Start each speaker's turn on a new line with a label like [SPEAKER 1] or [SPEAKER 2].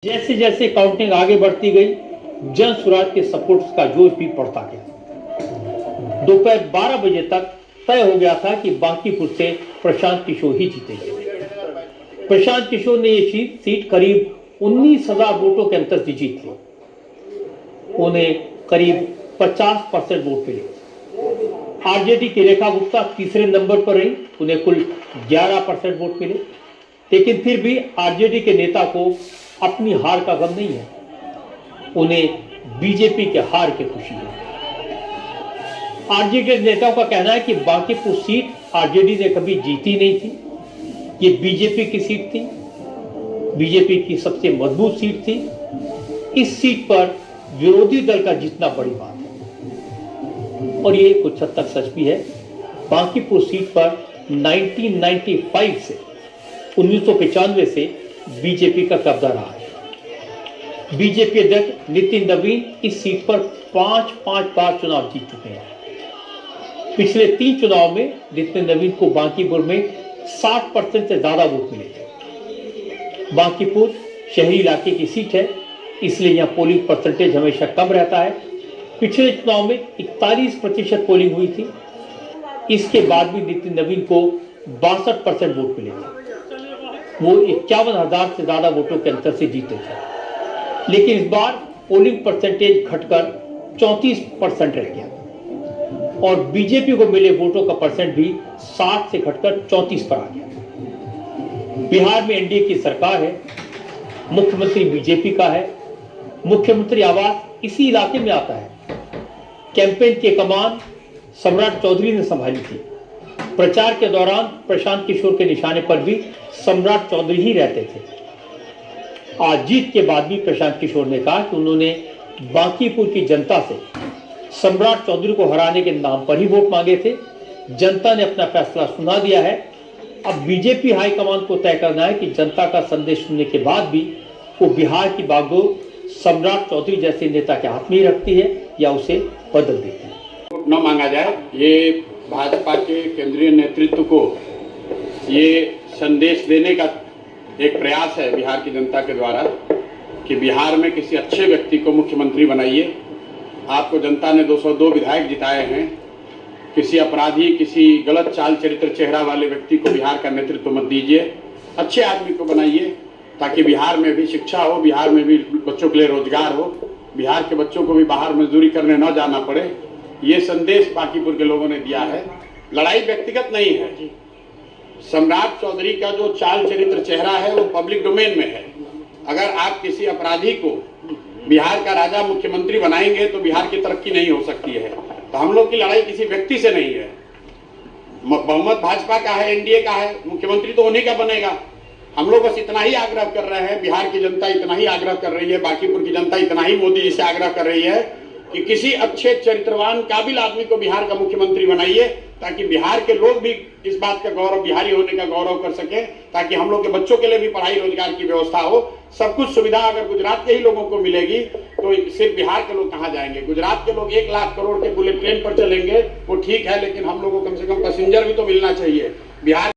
[SPEAKER 1] जैसे जैसे काउंटिंग आगे बढ़ती गई, जन स्वराज के सपोर्ट्स का जोश भी बढ़ता गया। दोपहर 12 बजे तक तय हो गया था कि बांकीपुर से प्रशांत किशोर ही जीतेंगे। प्रशांत किशोर ने ये सीट करीब 19,000 वोटों के अंतर से जीत ली। उन्हें करीब 50% वोट मिले। आरजेडी की रेखा गुप्ता तीसरे नंबर पर रही, उन्हें कुल 11% वोट मिले। लेकिन फिर भी आरजेडी के नेता को अपनी हार का गम नहीं है, उन्हें बीजेपी के हार की खुशी है। आरजेडी नेताओं का कहना है कि बांकीपुर सीट आरजेडी ने कभी जीती नहीं थी, ये बीजेपी की सीट थी, बीजेपी की सबसे मजबूत सीट थी। इस सीट पर विरोधी दल का जीतना बड़ी बात है और ये कुछ हद तक सच भी है। बांकीपुर सीट पर 1995 से 1995 से बीजेपी का कब्जा रहा है। बीजेपी अध्यक्ष नितिन नवीन इस सीट पर 5 बार चुनाव जीत चुके हैं। पिछले 3 चुनाव में नितिन नवीन को बांकीपुर में 60% से ज्यादा वोट मिले थे। बांकीपुर शहरी इलाके की सीट है, इसलिए यहाँ पोलिंग परसेंटेज हमेशा कम रहता है। पिछले चुनाव में 41% पोलिंग हुई थी। इसके बाद भी नितिन नवीन को 62% वोट मिले थे। वो 51,000 से ज्यादा वोटों के अंतर से जीते थे। लेकिन इस बार पोलिंग परसेंटेज घटकर 34% रह गया और बीजेपी को मिले वोटों का परसेंट भी 60 से घटकर 34 पर आ गया। बिहार में एनडीए की सरकार है, मुख्यमंत्री बीजेपी का है, मुख्यमंत्री आवास इसी इलाके में आता है। कैंपेन की कमान सम्राट चौधरी ने संभाली थी। प्रचार के दौरान प्रशांत किशोर के निशाने पर भी सम्राट चौधरी ही रहते थे। आज जीत के बाद भी प्रशांत किशोर ने कहा कि उन्होंने बांकीपुर की जनता से सम्राट चौधरी को हराने के नाम पर ही वोट मांगे थे। जनता ने अपना फैसला सुना दिया है। अब बीजेपी हाईकमान को तय करना है कि जनता का संदेश सुनने के बाद भी वो बिहार की बागडोर सम्राट चौधरी जैसे नेता के हाथ में ही रखती है या उसे बदल देती है।
[SPEAKER 2] न मांगा जाए, ये भाजपा के केंद्रीय नेतृत्व को ये संदेश देने का एक प्रयास है बिहार की जनता के द्वारा कि बिहार में किसी अच्छे व्यक्ति को मुख्यमंत्री बनाइए। आपको जनता ने 202 विधायक जिताए हैं। किसी अपराधी, किसी गलत चाल चरित्र चेहरा वाले व्यक्ति को बिहार का नेतृत्व मत दीजिए। अच्छे आदमी को बनाइए ताकि बिहार में भी शिक्षा हो, बिहार में भी बच्चों के लिए रोजगार हो, बिहार के बच्चों को भी बाहर मजदूरी करने न जाना पड़े। ये संदेश बांकीपुर के लोगों ने दिया है। लड़ाई व्यक्तिगत नहीं है। सम्राट चौधरी का जो चाल चरित्र चेहरा है वो पब्लिक डोमेन में है। अगर आप किसी अपराधी को बिहार का राजा मुख्यमंत्री बनाएंगे तो बिहार की तरक्की नहीं हो सकती है। तो हम लोग की लड़ाई किसी व्यक्ति से नहीं है। बहुमत भाजपा का है, एनडीए का है, मुख्यमंत्री तो उन्हीं का बनेगा। हम लोग बस इतना ही आग्रह कर रहे हैं, बिहार की जनता इतना ही आग्रह कर रही है, बांकीपुर की जनता इतना ही मोदी जी से आग्रह कर रही है कि किसी अच्छे चरित्रवान काबिल आदमी को बिहार का मुख्यमंत्री बनाइए ताकि बिहार के लोग भी इस बात का गौरव, बिहारी होने का गौरव कर सके, ताकि हम लोग के बच्चों के लिए भी पढ़ाई रोजगार की व्यवस्था हो। सब कुछ सुविधा अगर गुजरात के ही लोगों को मिलेगी तो सिर्फ बिहार के लोग कहाँ जाएंगे। गुजरात के लोग 1 लाख करोड़ के बुलेट ट्रेन पर चलेंगे, वो ठीक है, लेकिन हम लोगों को कम से कम पैसेंजर भी तो मिलना चाहिए। बिहार